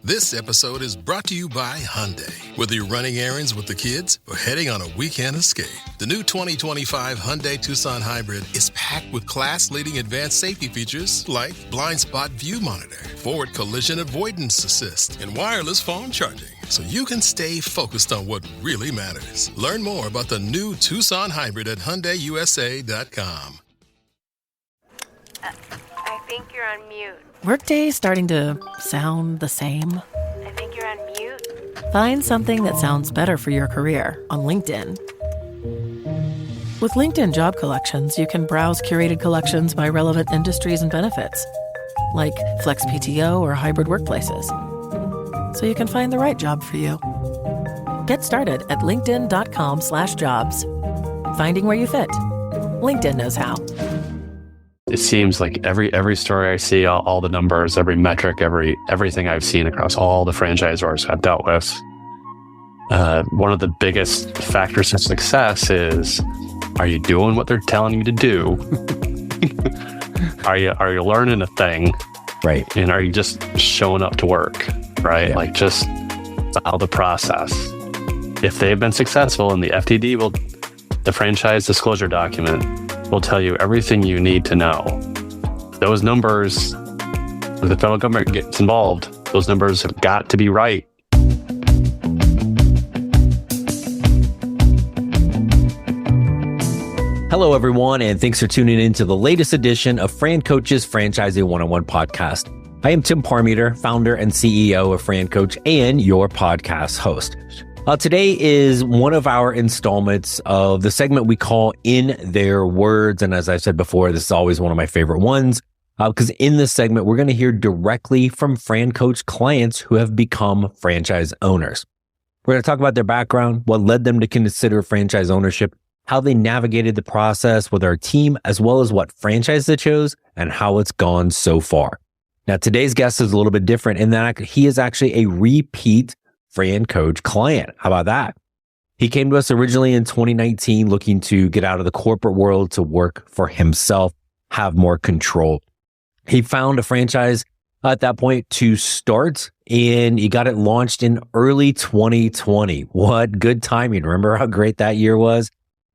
This episode is brought to you by Hyundai. Whether you're running errands with the kids or heading on a weekend escape, the new 2025 Hyundai Tucson Hybrid is packed with class-leading advanced safety features like blind spot view monitor, forward collision avoidance assist, and wireless phone charging, so you can stay focused on what really matters. Learn more about the new Tucson Hybrid at HyundaiUSA.com. I think you're on mute. Workday starting to sound the same? I think you're on mute. Find something that sounds better for your career on LinkedIn. With LinkedIn Job Collections, you can browse curated collections by relevant industries and benefits, like flex PTO or hybrid workplaces, so you can find the right job for you. Get started at linkedin.com/jobs. Finding where you fit. LinkedIn knows how. It seems like every story I see, all the numbers, every metric, everything I've seen across all the franchisors I've dealt with, one of the biggest factors of success is, are you doing what they're telling you to do? Are you learning a thing? Right. And are you just showing up to work? Right. Yeah. Like, just follow the process. If they've been successful, and the FDD the franchise disclosure document will tell you everything you need to know. Those numbers, if the federal government gets involved, those numbers have got to be right. Hello, everyone, and thanks for tuning in to the latest edition of FranCoach's Franchising 101 podcast. I am Tim Parmeter, founder and CEO of FranCoach and your podcast host. Today is one of our installments of the segment we call In Their Words. And as I've said before, this is always one of my favorite ones because in this segment, we're going to hear directly from FranCoach clients who have become franchise owners. We're going to talk about their background, what led them to consider franchise ownership, how they navigated the process with our team, as well as what franchise they chose and how it's gone so far. Now, today's guest is a little bit different in that he is actually a repeat FranCoach client. How about that? He came to us originally in 2019 looking to get out of the corporate world to work for himself, have more control. He found a franchise at that point to start, and he got it launched in early 2020. What good timing. Remember how great that year was?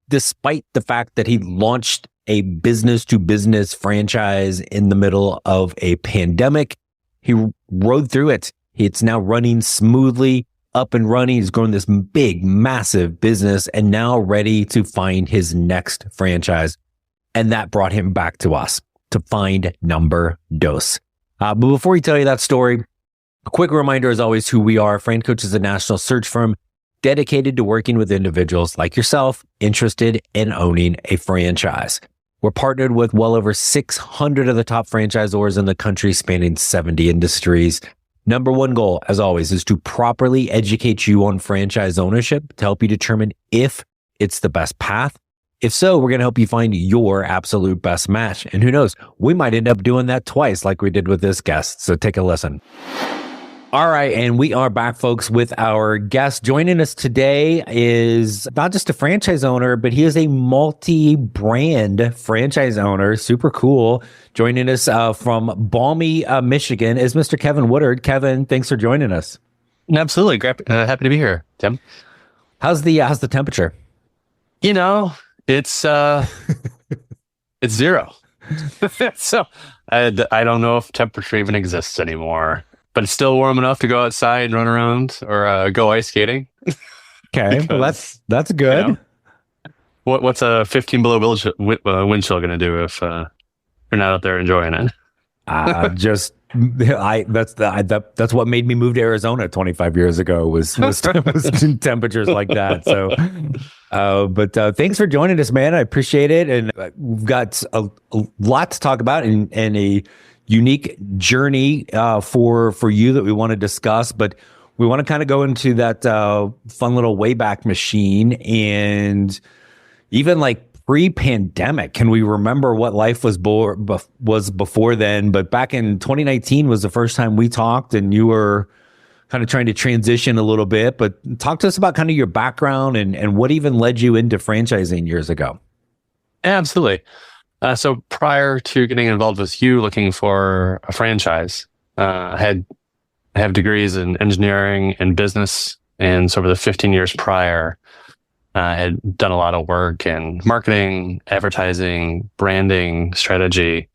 Despite the fact that he launched a business-to-business franchise in the middle of a pandemic, he rode through it. It's now running smoothly, up and running. He's grown this big, massive business and now ready to find his next franchise. And that brought him back to us to find number dos. But before we tell you that story, a quick reminder as always who we are. FranCoach is a national search firm dedicated to working with individuals like yourself interested in owning a franchise. We're partnered with well over 600 of the top franchisors in the country spanning 70 industries. Number one goal, as always, is to properly educate you on franchise ownership to help you determine if it's the best path. If so, we're going to help you find your absolute best match. And who knows, we might end up doing that twice like we did with this guest. So take a listen. All right, and we are back, folks, with our guest. Joining us today is not just a franchise owner, but he is a multi-brand franchise owner. Super cool. Joining us from balmy Michigan is Mr. Kevin Woodard. Kevin, thanks for joining us. Absolutely. Happy to be here, Tim. How's the temperature? You know, it's it's zero. So I don't know if temperature even exists anymore. But it's still warm enough to go outside and run around or go ice skating. Okay, Because, well, that's good. You know, what's a 15 below wind chill going to do if you're not out there enjoying it? That's what made me move to Arizona 25 years ago was temperatures like that. So, but thanks for joining us, man. I appreciate it, and we've got a lot to talk about and a unique journey for you that we want to discuss, but we want to kind of go into that fun little Wayback Machine, and even like pre-pandemic. Can we remember what life was before then? But back in 2019 was the first time we talked, and you were kind of trying to transition a little bit. But talk to us about kind of your background and what even led you into franchising years ago. Absolutely. So prior to getting involved with you looking for a franchise, I had I have degrees in engineering and business. And so over the 15 years prior, I had done a lot of work in marketing, advertising, branding, strategy.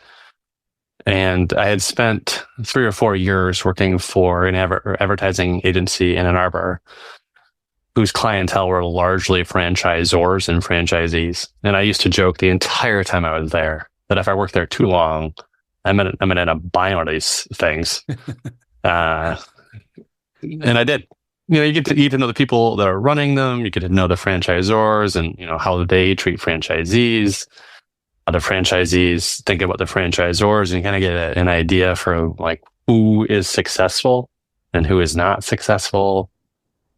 And I had spent 3 or 4 years working for an advertising agency in Ann Arbor, whose clientele were largely franchisors and franchisees. And I used to joke the entire time I was there that if I worked there too long, I'm going to end up buying one of these things. And I did. You get to know the people that are running them. You get to know the franchisors and, how they treat franchisees, how the franchisees think about the franchisors, and you kind of get an idea for like who is successful and who is not successful.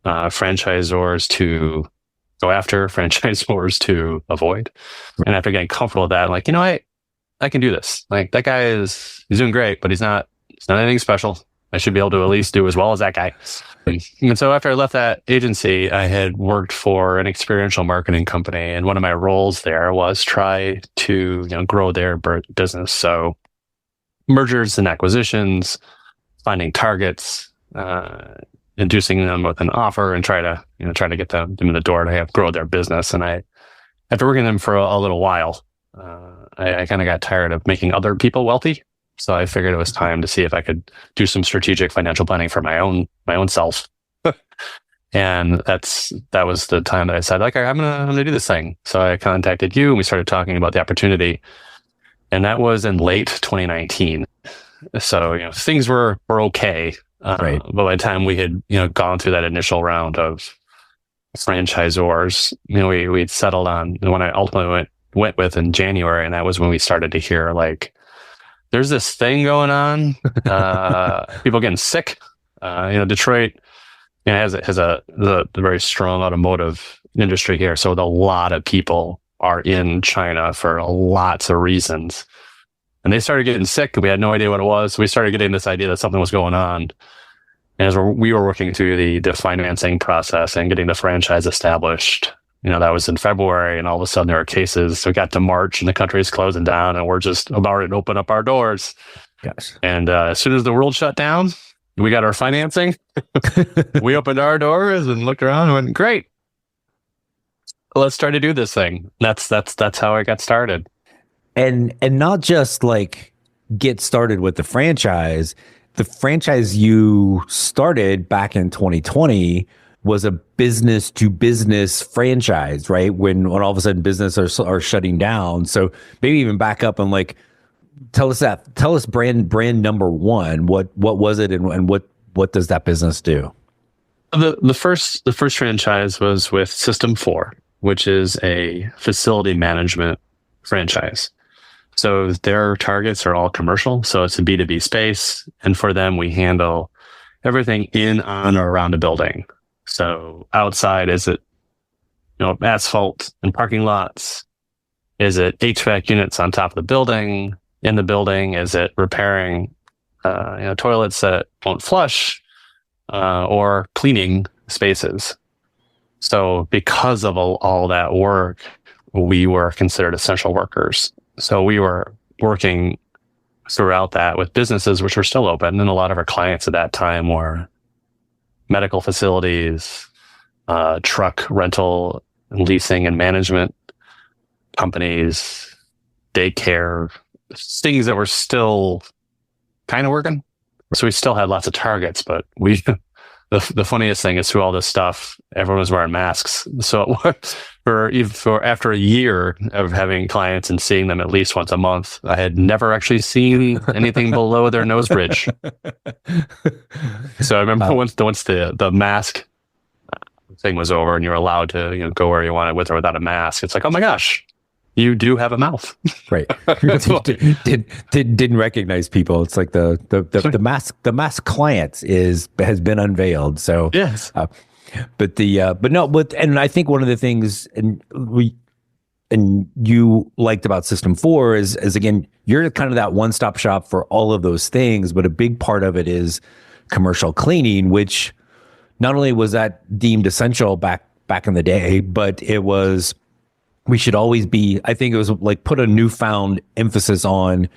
Franchisors to go after, franchisors to avoid. And after getting comfortable with that, I'm like, I can do this. Like that guy he's doing great, but he's not anything special. I should be able to at least do as well as that guy. And so after I left that agency, I had worked for an experiential marketing company. And one of my roles there was try to, grow their business. So mergers and acquisitions, finding targets, inducing them with an offer and try to get them in the door to grow their business. And after working with them for a little while, I kind of got tired of making other people wealthy. So I figured it was time to see if I could do some strategic financial planning for my own self. And that was the time that I said, like, I'm gonna do this thing. So I contacted you and we started talking about the opportunity. And that was in late 2019. So, things were okay. Right. But by the time we had, gone through that initial round of franchisors, we'd settled on the one I ultimately went with in January. And that was when we started to hear like, there's this thing going on, people getting sick. Detroit has the very strong automotive industry here. So a lot of people are in China for lots of reasons. And they started getting sick and we had no idea what it was. So we started getting this idea that something was going on. And as we were working through the financing process and getting the franchise established, that was in February, and all of a sudden there were cases. So we got to March and the country is closing down and we're just about to open up our doors. Yes. And as soon as the world shut down, we got our financing. We opened our doors and looked around and went, great. Let's try to do this thing. That's how I got started. And not just like get started with the franchise. The franchise you started back in 2020 was a business to business franchise, right? When all of a sudden business are shutting down. So maybe even back up and like, tell us brand number one. What was it and what does that business do? The first franchise was with System 4, which is a facility management franchise. So their targets are all commercial. So it's a B2B space. And for them, we handle everything in, on, or around a building. So outside, is it, asphalt and parking lots? Is it HVAC units on top of the building? In the building, is it repairing, toilets that won't flush, or cleaning spaces? So because of all that work, we were considered essential workers. So we were working throughout that with businesses which were still open. And a lot of our clients at that time were medical facilities, truck rental, leasing and management companies, daycare, things that were still kind of working. So we still had lots of targets, but the funniest thing is through all this stuff, everyone was wearing masks. So for after a year of having clients and seeing them at least once a month, I had never actually seen anything below their nose bridge. So I remember once the mask thing was over and you were allowed to go where you wanted with or without a mask, it's like, oh my gosh, you do have a mouth. Right. Didn't recognize people. It's like the mask client has been unveiled. So yes. And I think one of the things you liked about System 4 is again, you're kind of that one-stop shop for all of those things, but a big part of it is commercial cleaning, which not only was that deemed essential back in the day, but it was, we should always be, I think it was like put a newfound emphasis on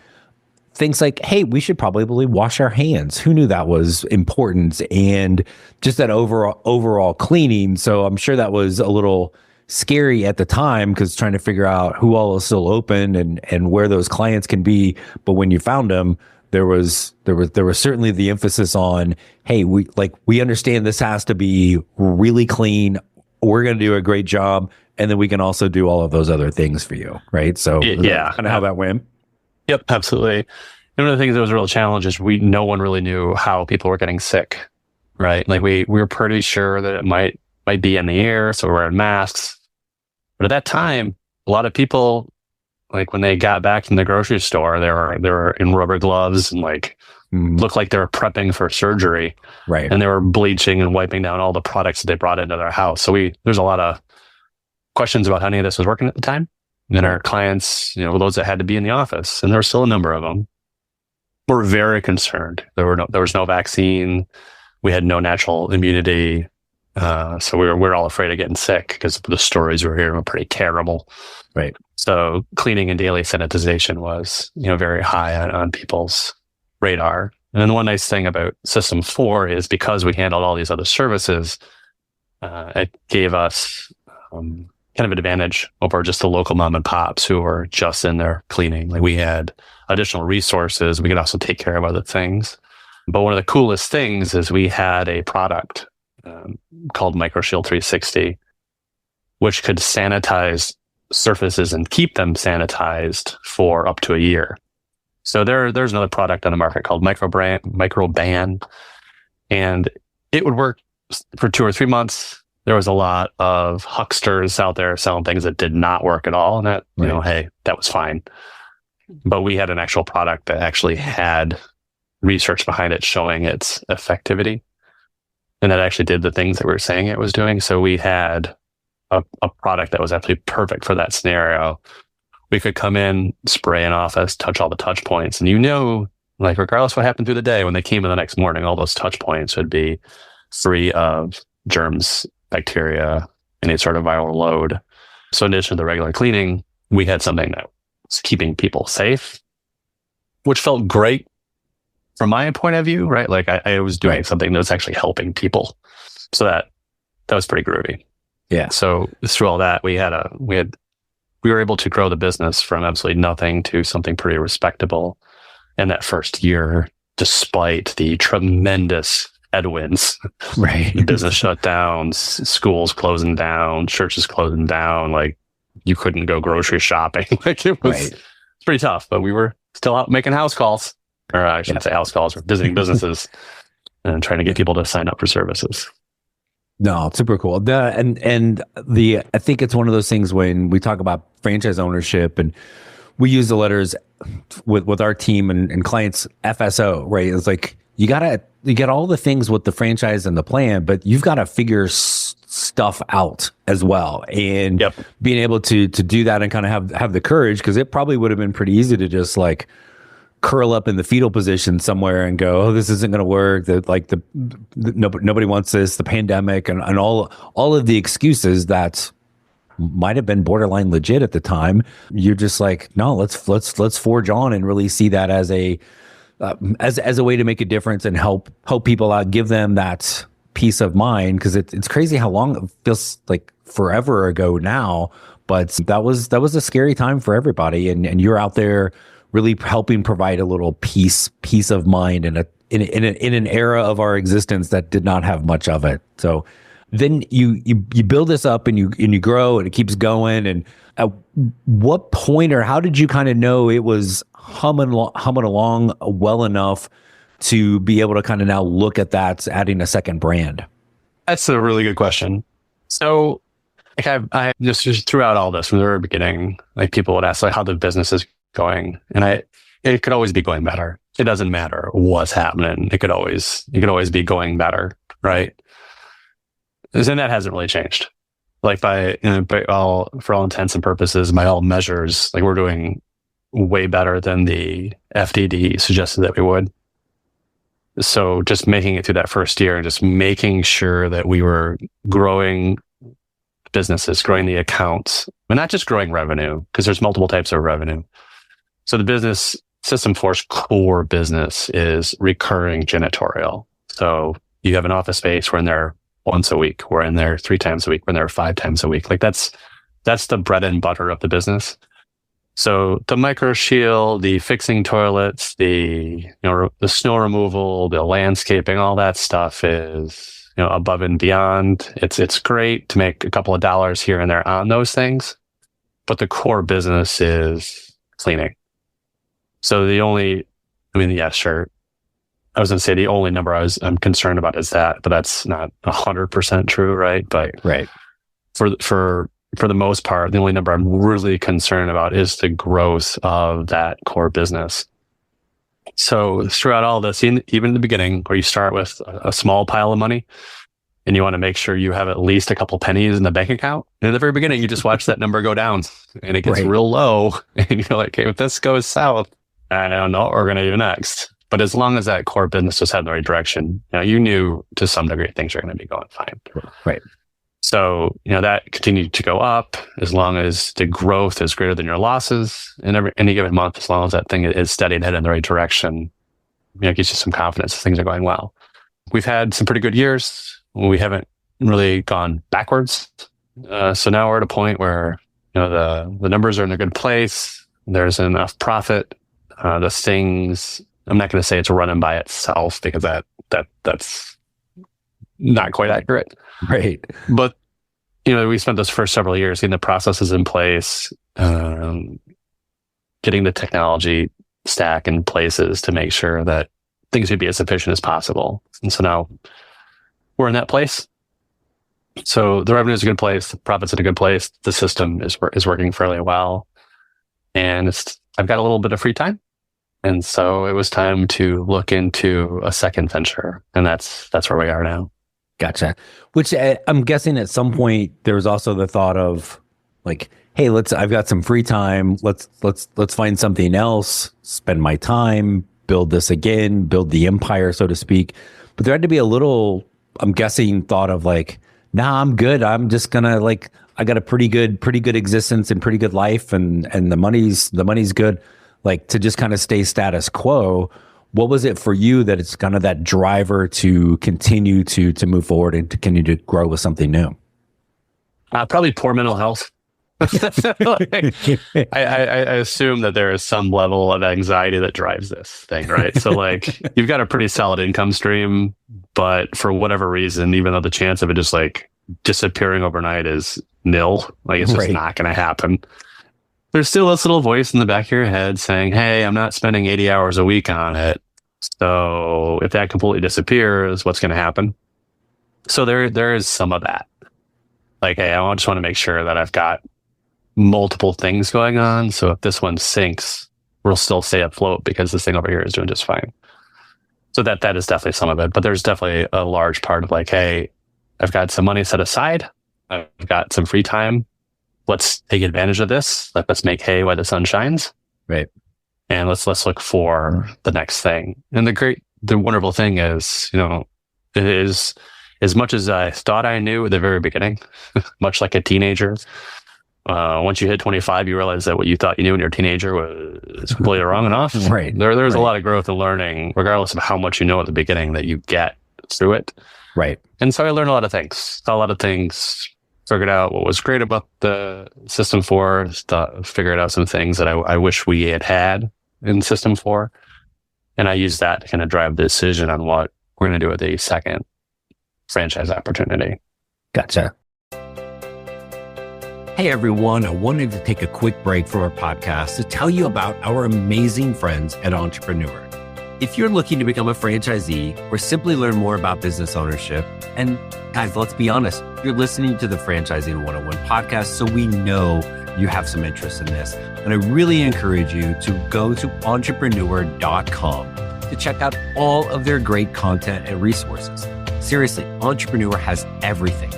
things like, hey, we should probably wash our hands. Who knew that was important? And just that overall cleaning. So I'm sure that was a little scary at the time, because trying to figure out who all is still open and where those clients can be. But when you found them, there was certainly the emphasis on, hey, we understand this has to be really clean. We're going to do a great job, and then we can also do all of those other things for you, right? So yeah, kind of how that went. Yep, absolutely. And one of the things that was a real challenge is no one really knew how people were getting sick, right? Like we were pretty sure that it might be in the air, so we're wearing masks. But at that time, a lot of people, like when they got back from the grocery store, they were in rubber gloves and looked like they were prepping for surgery, right? And they were bleaching and wiping down all the products that they brought into their house. So there's a lot of questions about how any of this was working at the time. And our clients, those that had to be in the office, and there were still a number of them, were very concerned. There was no vaccine. We had no natural immunity. So we were all afraid of getting sick because the stories we were hearing were pretty terrible. Right. So cleaning and daily sanitization was, very high on people's radar. And then the one nice thing about System 4 is because we handled all these other services, it gave us kind of an advantage over just the local mom and pops who were just in there cleaning. Like we had additional resources. We could also take care of other things. But one of the coolest things is we had a product called MicroShield 360, which could sanitize surfaces and keep them sanitized for up to a year. So there's another product on the market called Microban, and it would work for 2 or 3 months. There was a lot of hucksters out there selling things that did not work at all, and that, hey, that was fine. But we had an actual product that actually had research behind it showing its effectivity, and that actually did the things that we were saying it was doing. So we had a product that was absolutely perfect for that scenario. We could come in, spray an office, touch all the touch points, and regardless of what happened through the day, when they came in the next morning, all those touch points would be free of germs, bacteria, any sort of viral load. So in addition to the regular cleaning, we had something that was keeping people safe, which felt great from my point of view, right? Like I was doing something that was actually helping people. So that was pretty groovy. Yeah. So through all that, we were able to grow the business from absolutely nothing to something pretty respectable in that first year, despite the tremendous headwinds. Right. Business shutdowns, schools closing down, churches closing down. Like you couldn't go grocery shopping. Like it was pretty tough, but we were still out making house calls, or I shouldn't say house calls, we're visiting businesses and trying to get people to sign up for services. No, super cool. I think it's one of those things when we talk about franchise ownership, and we use the letters with our team and clients, FSO, right? It's like you get all the things with the franchise and the plan, but you've got to figure stuff out as well. And being able to do that and kind of have the courage, because it probably would have been pretty easy to just curl up in the fetal position somewhere and go, oh, this isn't going to work. Nobody wants this, the pandemic and all of the excuses that might have been borderline legit at the time. You're just like, no, let's forge on and really see that as a way to make a difference and help people out, give them that peace of mind. Cause it's crazy how long it feels like forever ago now, but that was a scary time for everybody. And you're out there really helping provide a little peace of mind in an era of our existence that did not have much of it. So then you build this up and you grow and it keeps going. And at what point or how did you kind of know it was humming along well enough to be able to kind of now look at that, adding a second brand? That's a really good question. So I just throughout all this from the very beginning, people would ask how the business is going, and it could always be going better. It doesn't matter what's happening. It could always be going better, right? And that hasn't really changed. For all intents and purposes, by all measures, we're doing way better than the FDD suggested that we would. So just making it through that first year and just making sure that we were growing businesses, growing the accounts, but not just growing revenue, because there's multiple types of revenue. So the business System 4's core business is recurring janitorial. So you have an office space, we're in there once a week, we're in there 3 times a week, we're in there 5 times a week. Like that's the bread and butter of the business. So the micro shield, the fixing toilets, the snow removal, the landscaping, all that stuff is above and beyond. It's great to make a couple of dollars here and there on those things, but the core business is cleaning. So sure. I was going to say the only number I'm concerned about is that, but that's not 100% true, right? But right. For the most part, the only number I'm really concerned about is the growth of that core business. So throughout all this, even in the beginning, where you start with a small pile of money and you want to make sure you have at least a couple pennies in the bank account, and in the very beginning, you just watch that number go down and it gets real low. And you're like, hey, if this goes south, I don't know what we're going to do next. But as long as that core business was heading in the right direction, you knew to some degree things are going to be going fine. Right. So, that continued to go up as long as the growth is greater than your losses in any given month, as long as that thing is steady and headed in the right direction, it gives you some confidence that things are going well. We've had some pretty good years. We haven't really gone backwards. So now we're at a point where, the numbers are in a good place. There's enough profit. The things, I'm not going to say it's running by itself because that's not quite accurate. Right. But, we spent those first several years getting the processes in place, getting the technology stack in places to make sure that things would be as efficient as possible. And so now we're in that place. So the revenue is a good place, the profit's in a good place, the system is working fairly well. And I've got a little bit of free time. And so it was time to look into a second venture. And that's where we are now. Gotcha. Which I'm guessing at some point there was also the thought of like, hey, I've got some free time. Let's find something else, spend my time, build this again, build the empire, so to speak. But there had to be a little, I'm guessing, thought of like, nah, I'm good. I'm just gonna I got a pretty good existence and pretty good life and the money's good. Like to just kind of stay status quo. What was it for you that it's kind of that driver to continue to move forward and to continue to grow with something new? Probably poor mental health. I assume that there is some level of anxiety that drives this thing, right? So like you've got a pretty solid income stream, but for whatever reason, even though the chance of it just like disappearing overnight is nil, like it's just not going to happen. There's still this little voice in the back of your head saying, hey, I'm not spending 80 hours a week on it. So if that completely disappears, what's going to happen? So there is some of that. Like, hey, I just want to make sure that I've got multiple things going on. So if this one sinks, we'll still stay afloat because this thing over here is doing just fine. So that is definitely some of it. But there's definitely a large part of like, hey, I've got some money set aside. I've got some free time. Let's take advantage of this. Let's make hay while the sun shines. Right. And let's look for the next thing. And the wonderful thing is, it is as much as I thought I knew at the very beginning, much like a teenager. Once you hit 25, you realize that what you thought you knew when you're a teenager was completely wrong and off. Right. There's a lot of growth and learning, regardless of how much you know at the beginning, that you get through it. Right. And so I learned a lot of things. Figured out what was great about the System 4, figured out some things that I wish we had in System 4. And I used that to kind of drive the decision on what we're going to do with the second franchise opportunity. Gotcha. Hey, everyone. I wanted to take a quick break from our podcast to tell you about our amazing friends at Entrepreneur. If you're looking to become a franchisee or simply learn more about business ownership, and guys, let's be honest, you're listening to the Franchising 101 podcast, so we know you have some interest in this. And I really encourage you to go to entrepreneur.com to check out all of their great content and resources. Seriously, Entrepreneur has everything,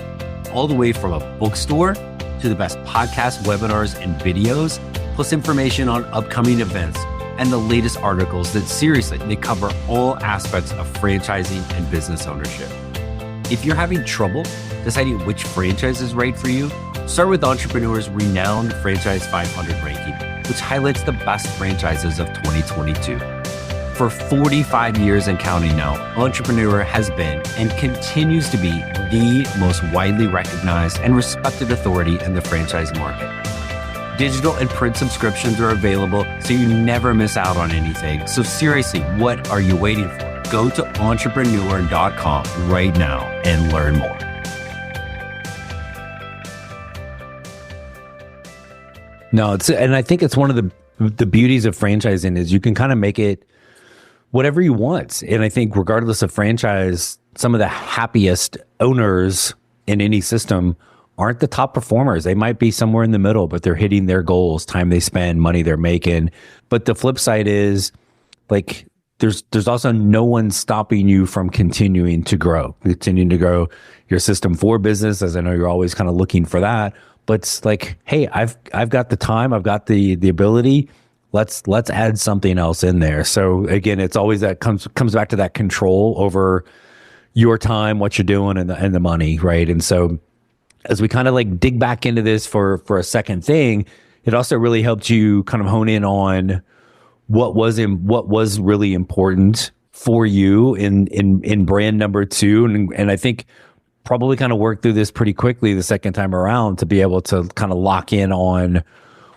all the way from a bookstore to the best podcasts, webinars, and videos, plus information on upcoming events and the latest articles that seriously, they cover all aspects of franchising and business ownership. If you're having trouble deciding which franchise is right for you, start with Entrepreneur's renowned Franchise 500 ranking. which highlights the best franchises of 2022. For 45 years and counting now, Entrepreneur has been and continues to be the most widely recognized and respected authority in the franchise market. Digital and print subscriptions are available, so you never miss out on anything. So seriously, what are you waiting for? Go to entrepreneur.com right now and learn more. No, and I think it's one of the beauties of franchising is you can kind of make it whatever you want. And I think regardless of franchise, some of the happiest owners in any system aren't the top performers. They might be somewhere in the middle, but they're hitting their goals, time they spend, money they're making. But the flip side is like there's also no one stopping you from continuing to grow your system for business, as I know you're always kind of looking for that. But it's like, hey, I've got the time, I've got the ability. Let's add something else in there. So again, it's always that comes back to that control over your time, what you're doing, and the money, right? And so as we kind of like dig back into this for a second thing, it also really helped you kind of hone in on what was really important for you in brand number 2, and I think probably kind of work through this pretty quickly the second time around to be able to kind of lock in on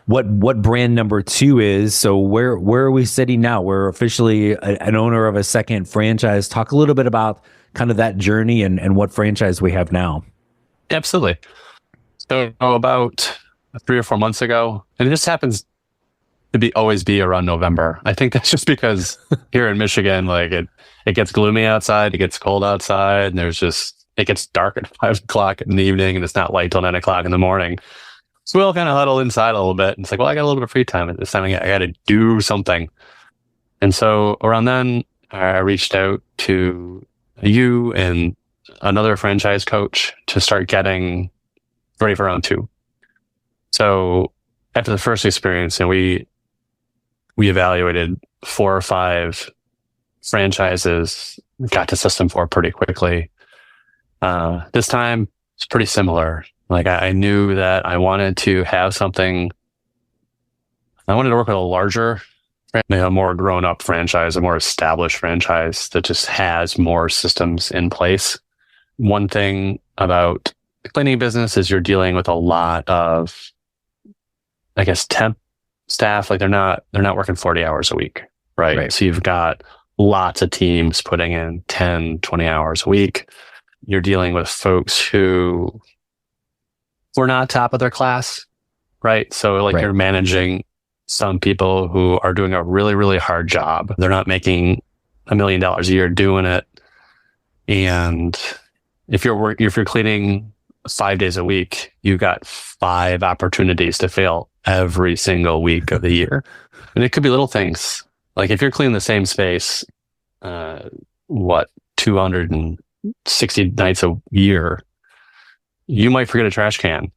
what brand number 2 is. So where are we sitting now? We're officially an owner of a second franchise. Talk a little bit about kind of that journey and what franchise we have now. Absolutely. So about 3 or 4 months ago, and it just happens to always be around November. I think that's just because here in Michigan, like it gets gloomy outside, it gets cold outside, and it gets dark at 5 o'clock in the evening, and it's not light till 9 o'clock in the morning. So we all kind of huddle inside a little bit. And it's like, well, I got a little bit of free time at this time. I got to do something. And so around then, I reached out to you and another franchise coach to start getting ready for round 2. So after the first experience, and we evaluated 4 or 5 franchises, got to system 4 pretty quickly. This time it's pretty similar. Like I knew that I wanted to have something. I wanted to work with a larger, a more grown-up franchise, a more established franchise that just has more systems in place. One thing about the cleaning business is you're dealing with a lot of, I guess, temp staff. Like they're not working 40 hours a week, right? So you've got lots of teams putting in 10, 20 hours a week. You're dealing with folks who were not top of their class, right? So like you're managing some people who are doing a really, really hard job. They're not making $1 million a year doing it. And if you're cleaning 5 days a week, you've got 5 opportunities to fail every single week of the year. And it could be little things. Like if you're cleaning the same space, 260 nights a year, you might forget a trash can.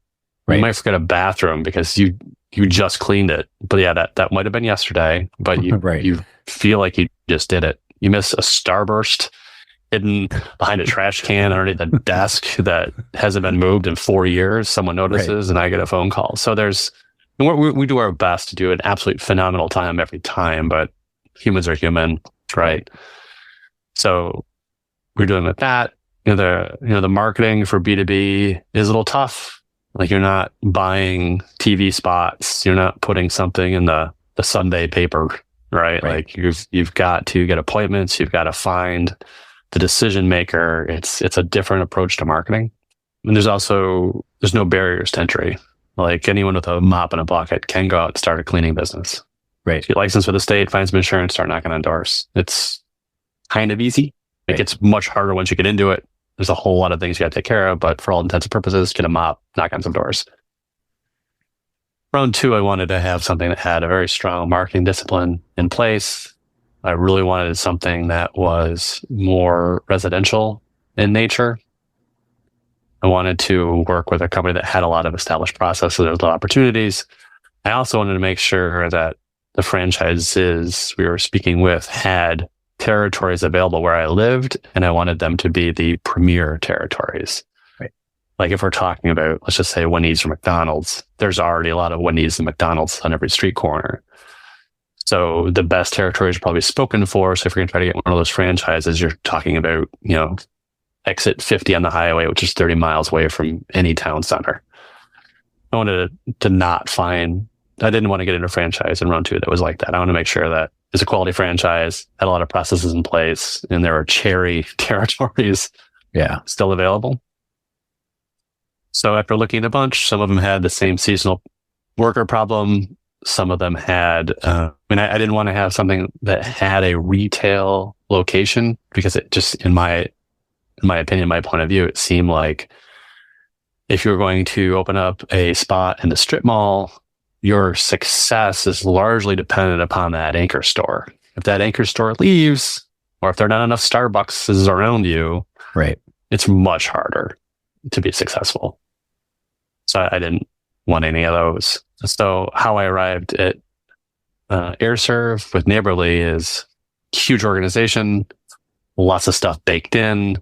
You might forget a bathroom because you just cleaned it. But yeah, that might have been yesterday, but you feel like you just did it. You miss a Starburst hidden behind a trash can underneath a desk that hasn't been moved in 4 years. Someone notices and I get a phone call. So we do our best to do an absolute phenomenal time every time, but humans are human, right? So we're doing with that. The marketing for B2B is a little tough. Like you're not buying TV spots. You're not putting something in the Sunday paper, right? Like you've got to get appointments. You've got to find the decision maker. It's a different approach to marketing. And there's no barriers to entry. Like anyone with a mop and a bucket can go out and start a cleaning business. Right. Get licensed with the state, find some insurance, start knocking on doors. It's kind of easy. It gets much harder once you get into it. There's a whole lot of things you got to take care of, but for all intents and purposes, get a mop, knock on some doors. Round 2, I wanted to have something that had a very strong marketing discipline in place. I really wanted something that was more residential in nature. I wanted to work with a company that had a lot of established processes. There was a lot of opportunities. I also wanted to make sure that the franchises we were speaking with had territories available where I lived, and I wanted them to be the premier territories. Like if we're talking about, let's just say Wendy's or McDonald's, there's already a lot of Wendy's and McDonald's on every street corner. So the best territories are probably spoken for. So if you're going to try to get one of those franchises, you're talking about, exit 50 on the highway, which is 30 miles away from any town center. I wanted to not find, I didn't want to get into a franchise in round two that was like that. I want to make sure that it's a quality franchise, had a lot of processes in place, and there are cherry territories still available. So after looking at a bunch, some of them had the same seasonal worker problem. Some of them had, I didn't want to have something that had a retail location because it just, in my opinion, my point of view, it seemed like if you're going to open up a spot in the strip mall, your success is largely dependent upon that anchor store. If that anchor store leaves, or if there are not enough Starbucks around you, right, it's much harder to be successful. So I didn't want any of those. So how I arrived at AirServe with Neighborly is huge organization, lots of stuff baked in.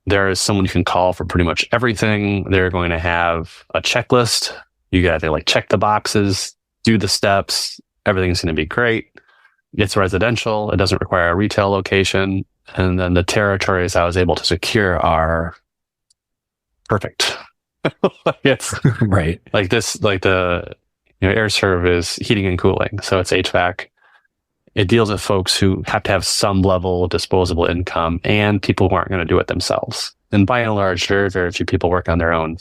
There is someone you can call for pretty much everything. They're going to have a checklist. You got to check the boxes, do the steps. Everything's going to be great. It's residential. It doesn't require a retail location. And then the territories I was able to secure are perfect. It's right. Like this, AirServe is heating and cooling. So it's HVAC. It deals with folks who have to have some level of disposable income and people who aren't going to do it themselves. And by and large, very, very few people work on their own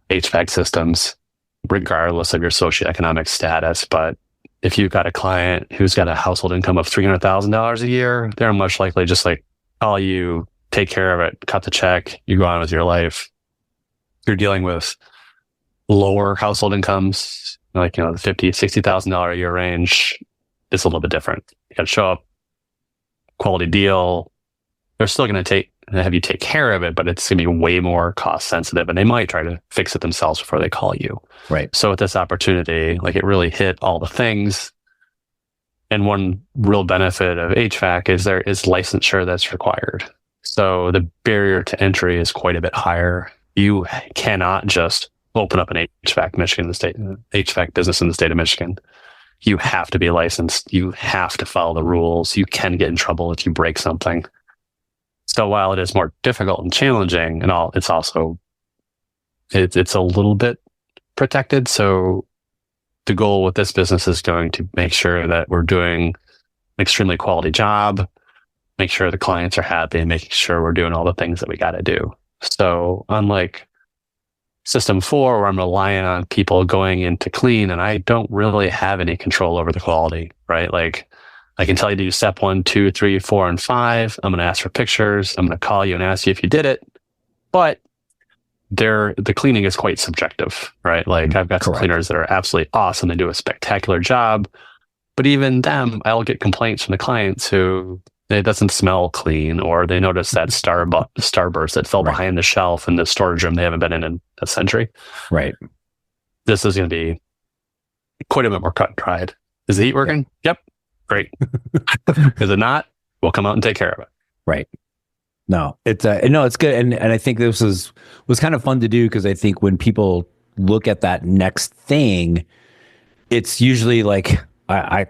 HVAC systems, regardless of your socioeconomic status. But if you've got a client who's got a household income of $300,000 a year, they're much likely just call you, take care of it, cut the check, you go on with your life. You're dealing with lower household incomes, the $50,000, $60,000 a year range, it's a little bit different. You got to show up, quality deal. They're still going to have you take care of it, but it's going to be way more cost sensitive, and they might try to fix it themselves before they call you. Right. So with this opportunity, it really hit all the things. And one real benefit of HVAC is there is licensure that's required. So the barrier to entry is quite a bit higher. You cannot just open up an HVAC business in the state of Michigan. You have to be licensed. You have to follow the rules. You can get in trouble if you break something. So while it is more difficult and challenging and all, it's also, it's a little bit protected. So the goal with this business is going to make sure that we're doing an extremely quality job, make sure the clients are happy, and making sure we're doing all the things that we got to do. So unlike System 4, where I'm relying on people going in to clean, and I don't really have any control over the quality, right? I can tell you to do step 1, 2, 3, 4, and 5. I'm going to ask for pictures. I'm going to call you and ask you if you did it. But the cleaning is quite subjective, right? I've got some cleaners that are absolutely awesome. They do a spectacular job. But even them, I'll get complaints from the clients who it doesn't smell clean, or they notice that starburst that fell behind the shelf in the storage room they haven't been in a century. Right. This is going to be quite a bit more cut and dried. Is the heat working? Yep. Great. Is it not? We'll come out and take care of it. Right. No, it's good. And I think this was kind of fun to do, because I think when people look at that next thing, it's usually I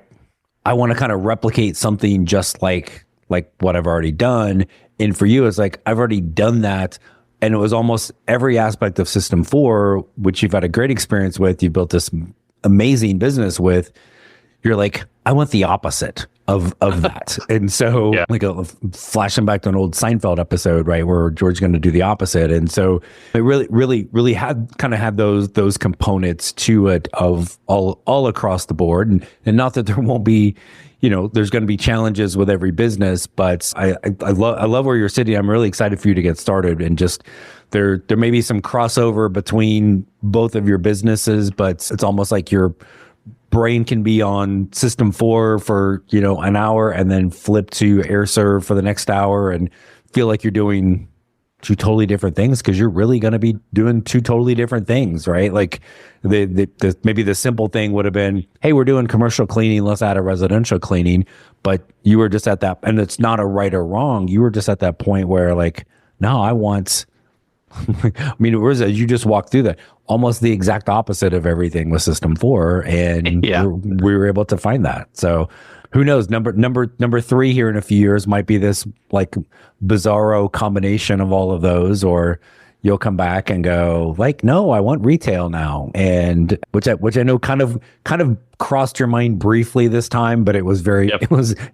want to kind of replicate something just like what I've already done. And for you, it's I've already done that. And it was almost every aspect of System 4, which you've had a great experience with, you built this amazing business with. You're I want the opposite of that. And so flashing back to an old Seinfeld episode, right, where George's going to do the opposite. And so it really had those components to it of all across the board. And not that there won't be, there's going to be challenges with every business, but I love where you're sitting. I'm really excited for you to get started, and just there may be some crossover between both of your businesses, but it's almost like your brain can be on System 4 for, an hour, and then flip to AirServe for the next hour, and feel like you're doing two totally different things, because you're really going to be doing two totally different things, right? Maybe the simple thing would have been, hey, we're doing commercial cleaning, let's add a residential cleaning. But you were just at that, and it's not a right or wrong. You were just at that point where no, I want I mean, it was, you just walked through that, almost the exact opposite of everything with System 4, and we were able to find that. So who knows? Number 3 here in a few years might be this like bizarro combination of all of those, or you'll come back and go like, no, I want retail now, and which I know kind of crossed your mind briefly this time, but it was very it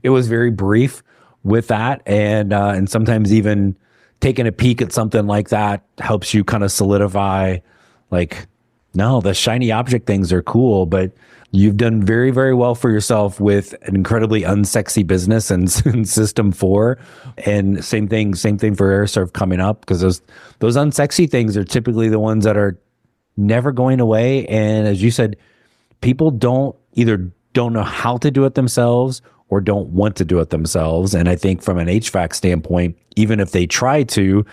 was very brief with that, and sometimes even taking a peek at something like that helps you kind of solidify, like, no, the shiny object things are cool, but you've done very, very well for yourself with an incredibly unsexy business and System 4. And same thing for AirServe coming up, because those unsexy things are typically the ones that are never going away. And as you said, people don't know how to do it themselves or don't want to do it themselves. And I think from an HVAC standpoint, even if they try to,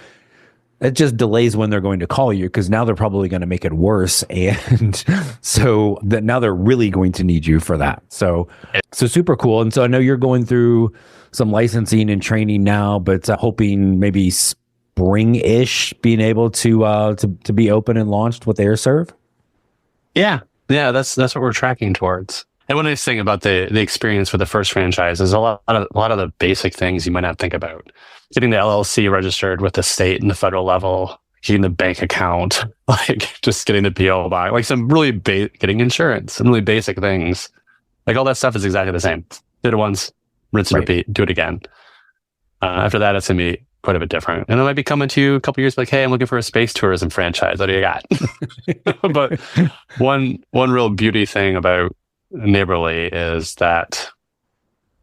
it just delays when they're going to call you, because now they're probably going to make it worse. And so that now they're really going to need you for that. So super cool. And so I know you're going through some licensing and training now, but hoping maybe spring-ish being able to be open and launched with AirServe. Yeah, that's what we're tracking towards. And one nice thing about the experience with the first franchise is a lot of the basic things you might not think about. Getting the LLC registered with the state and the federal level, getting the bank account, like just getting the PO box, like some really getting insurance, some really basic things. Like all that stuff is exactly the same. Did it once, rinse and repeat, do it again. After that, it's going to be quite a bit different. And I might be coming to you a couple of years like, hey, I'm looking for a space tourism franchise. What do you got? But one real beauty thing about Neighborly is that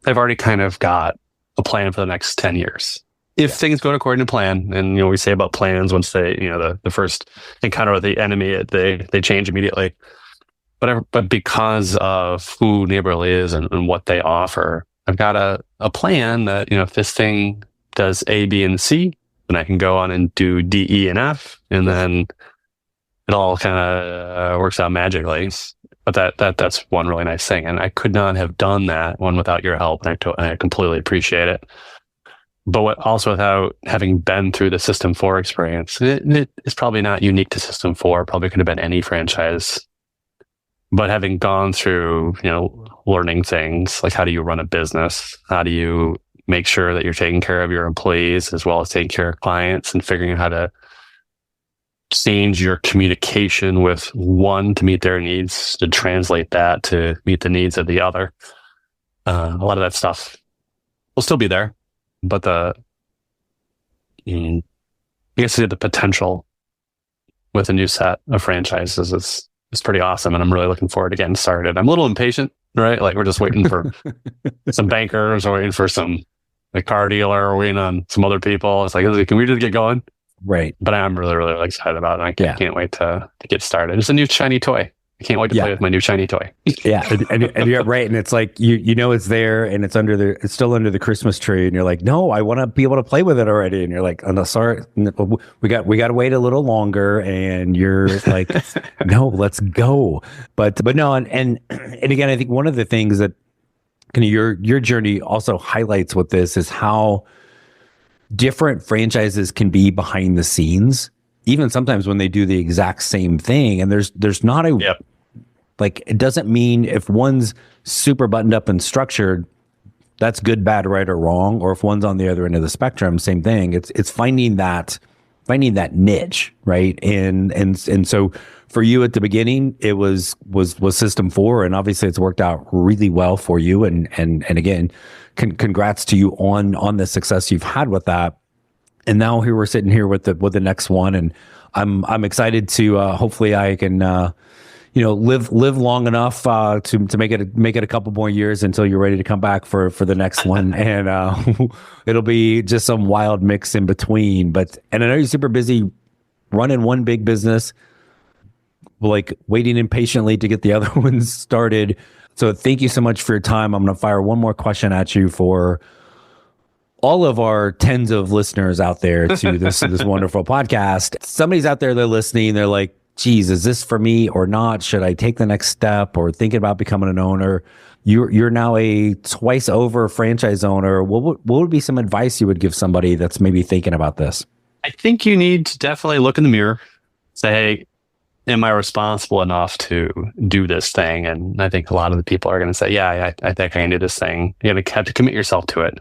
they've already kind of got a plan for the next 10 years. If things go according to plan, and we say about plans once they, the first encounter with the enemy, they change immediately. But because of who Neighborly is and what they offer, I've got a plan that, if this thing does A, B, and C, then I can go on and do D, E, and F, and then it all kind of works out magically. But that's one really nice thing. And I could not have done that one without your help. And I completely appreciate it. But also without having been through the System 4 experience, it is probably not unique to System 4. Probably could have been any franchise. But having gone through, learning things like how do you run a business? How do you make sure that you're taking care of your employees as well as taking care of clients, and figuring out how to change your communication with one to meet their needs, to translate that to meet the needs of the other. A lot of that stuff will still be there, but I guess the potential with a new set of franchises is pretty awesome, and I'm really looking forward to getting started. I'm a little impatient, right? Like we're just waiting for some bankers, or waiting for some car dealer, or waiting on some other people. It's like, can we just get going? Right. But I'm really, really excited about it. I can't wait to get started. It's a new shiny toy. I can't wait to play with my new shiny toy. Yeah. And you're right. And it's like, it's there, and it's still under the Christmas tree. And you're like, no, I want to be able to play with it already. And you're like, oh, no, sorry. We got to wait a little longer. And you're like, no, let's go. But no. And again, I think one of the things that kind of your journey also highlights with this is how different franchises can be behind the scenes, even sometimes when they do the exact same thing. And there's not like, it doesn't mean if one's super buttoned up and structured, that's good, bad, right, or wrong. Or if one's on the other end of the spectrum, same thing. It's finding that niche, right? And so for you at the beginning, it was System 4, and obviously it's worked out really well for you. And again, congrats to you on the success you've had with that. And now here we're sitting here with the next one, and I'm excited to hopefully I can live long enough to make it a couple more years until you're ready to come back for the next one, and it'll be just some wild mix in between. And I know you're super busy running one big business, like waiting impatiently to get the other ones started. So thank you so much for your time. I'm going to fire one more question at you for all of our tens of listeners out there to this wonderful podcast. Somebody's out there, they're listening. They're like, geez, is this for me or not? Should I take the next step, or thinking about becoming an owner? You're now a twice over franchise owner. What would be some advice you would give somebody that's maybe thinking about this? I think you need to definitely look in the mirror, say, hey, am I responsible enough to do this thing? And I think a lot of the people are going to say, yeah, I think I can do this thing. You're going to have to commit yourself to it.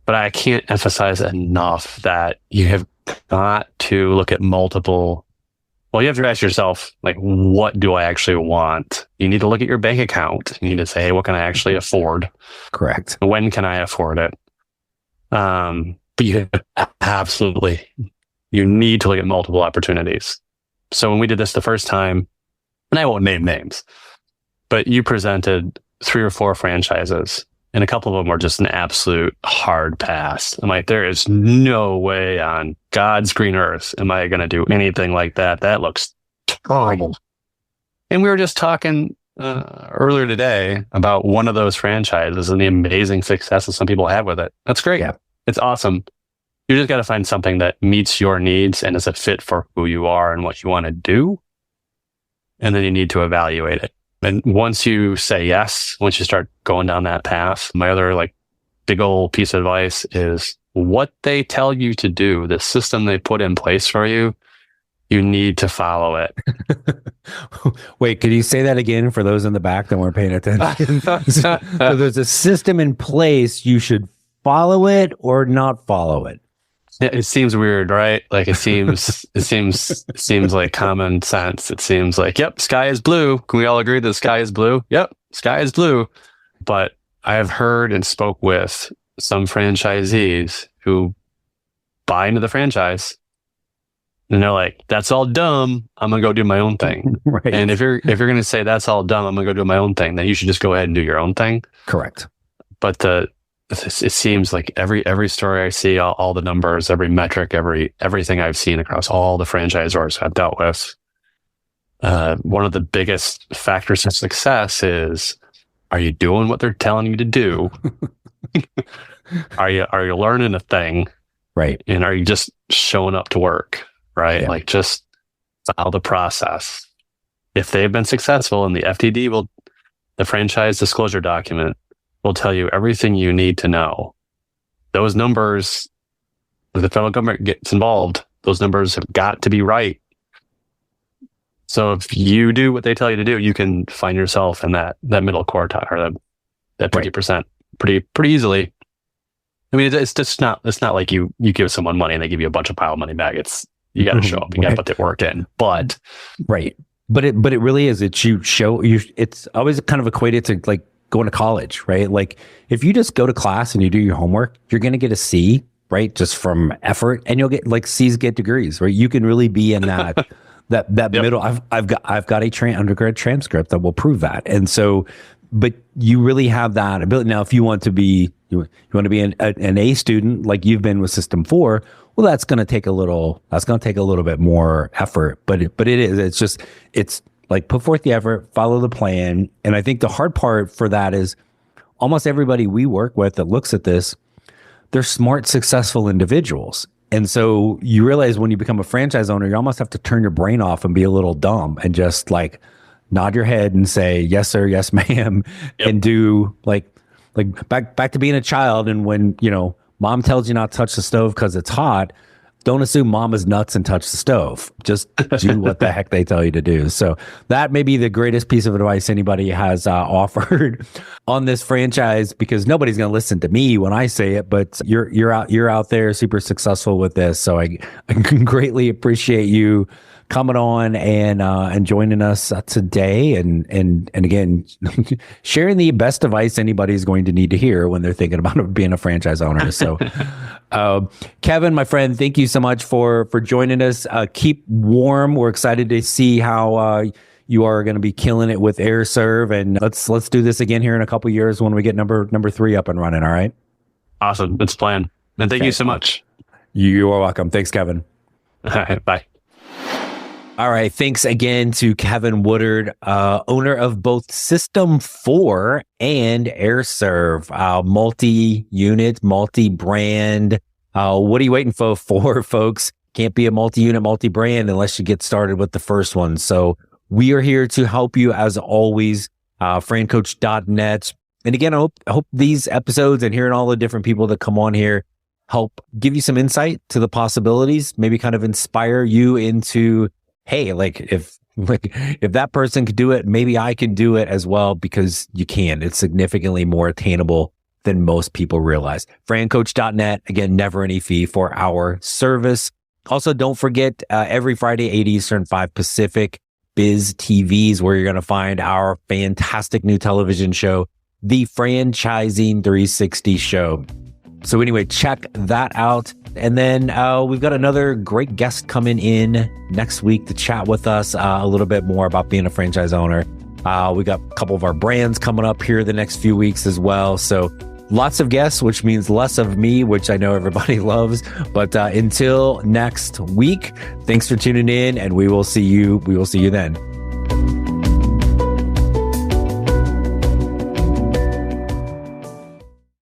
But I can't emphasize enough that you have got to look at multiple. Well, you have to ask yourself, like, what do I actually want? You need to look at your bank account. You need to say, hey, what can I actually afford? Correct. When can I afford it? But you absolutely, you need to look at multiple opportunities. So when we did this the first time, and I won't name names, but you presented 3 or 4 franchises, and a couple of them were just an absolute hard pass. I'm like, there is no way on God's green earth am I going to do anything like that. That looks terrible. And we were just talking earlier today about one of those franchises and the amazing success that some people have with it. That's great. Yeah. It's awesome. You just got to find something that meets your needs and is a fit for who you are and what you want to do. And then you need to evaluate it. And once you say yes, once you start going down that path, my other like big old piece of advice is what they tell you to do, the system they put in place for you, you need to follow it. Wait, could you say that again for those in the back that weren't paying attention? So there's a system in place. You should follow it or not follow it. It seems weird, right? Like it seems like common sense. It seems like, yep, sky is blue. Can we all agree that the sky is blue? Yep, sky is blue. But I have heard and spoke with some franchisees who buy into the franchise and they're like, that's all dumb. I'm going to go do my own thing. Right. And if you're going to say that's all dumb, I'm going to go do my own thing, then you should just go ahead and do your own thing. Correct. But it seems like every story I see, all the numbers, every metric, everything I've seen across all the franchisors I've dealt with, one of the biggest factors of success is, are you doing what they're telling you to do? Are you learning a thing? Right. And are you just showing up to work? Right. Yeah. Like just follow the process. If they've been successful, and the FDD the franchise disclosure document will tell you everything you need to know. Those numbers, if the federal government gets involved, those numbers have got to be right. So if you do what they tell you to do, you can find yourself in that middle quartile or that 50% pretty easily. I mean, it's just not. It's not like you give someone money and they give you a bunch of pile money back. You got to show up. You got to put the work in. But right. But it really is. It's always kind of equated to like going to college, right? Like if you just go to class and you do your homework, you're going to get a C, right? Just from effort, and you'll get like C's get degrees, right? You can really be in that that yep. Middle. I've got a undergrad transcript that will prove that, and so, but you really have that ability. Now, if you want to be an A student like you've been with System 4, well, that's going to take a little bit more effort, but it's like put forth the effort, follow the plan. And I think the hard part for that is almost everybody we work with that looks at this, they're smart, successful individuals. And so you realize when you become a franchise owner, you almost have to turn your brain off and be a little dumb and just like nod your head and say, yes, sir, yes, ma'am. Yep. And do like back to being a child. And when, mom tells you not to touch the stove because it's hot, don't assume mom is nuts and touch the stove. Just do what the heck they tell you to do. So that may be the greatest piece of advice anybody has offered on this franchise, because nobody's going to listen to me when I say it, but you're out there super successful with this. So I greatly appreciate you coming on and joining us today, and again sharing the best advice anybody's going to need to hear when they're thinking about being a franchise owner. So Kevin, my friend, thank you so much for joining us. Keep warm. We're excited to see how you are going to be killing it with AirServe, and let's do this again here in a couple of years when we get number 3 up and running. All right. Awesome. It's planned. And thank you so much. You are welcome. Thanks, Kevin. All right. Bye. All right. Thanks again to Kevin Woodard, owner of both System 4 and AirServe, multi-unit, multi-brand. What are you waiting for, folks? Can't be a multi-unit, multi-brand unless you get started with the first one. So we are here to help you as always, FranCoach.net. And again, I hope these episodes and hearing all the different people that come on here help give you some insight to the possibilities, maybe kind of inspire you into, hey, if that person could do it, maybe I can do it as well, because you can. It's significantly more attainable than most people realize. FranCoach.net, again, never any fee for our service. Also, don't forget, every Friday, 8 Eastern, 5 Pacific, Biz TVs, where you're going to find our fantastic new television show, The Franchising 360 Show. So anyway, check that out. And then we've got another great guest coming in next week to chat with us a little bit more about being a franchise owner. We got a couple of our brands coming up here the next few weeks as well. So lots of guests, which means less of me, which I know everybody loves. But until next week, thanks for tuning in, and we will see you then.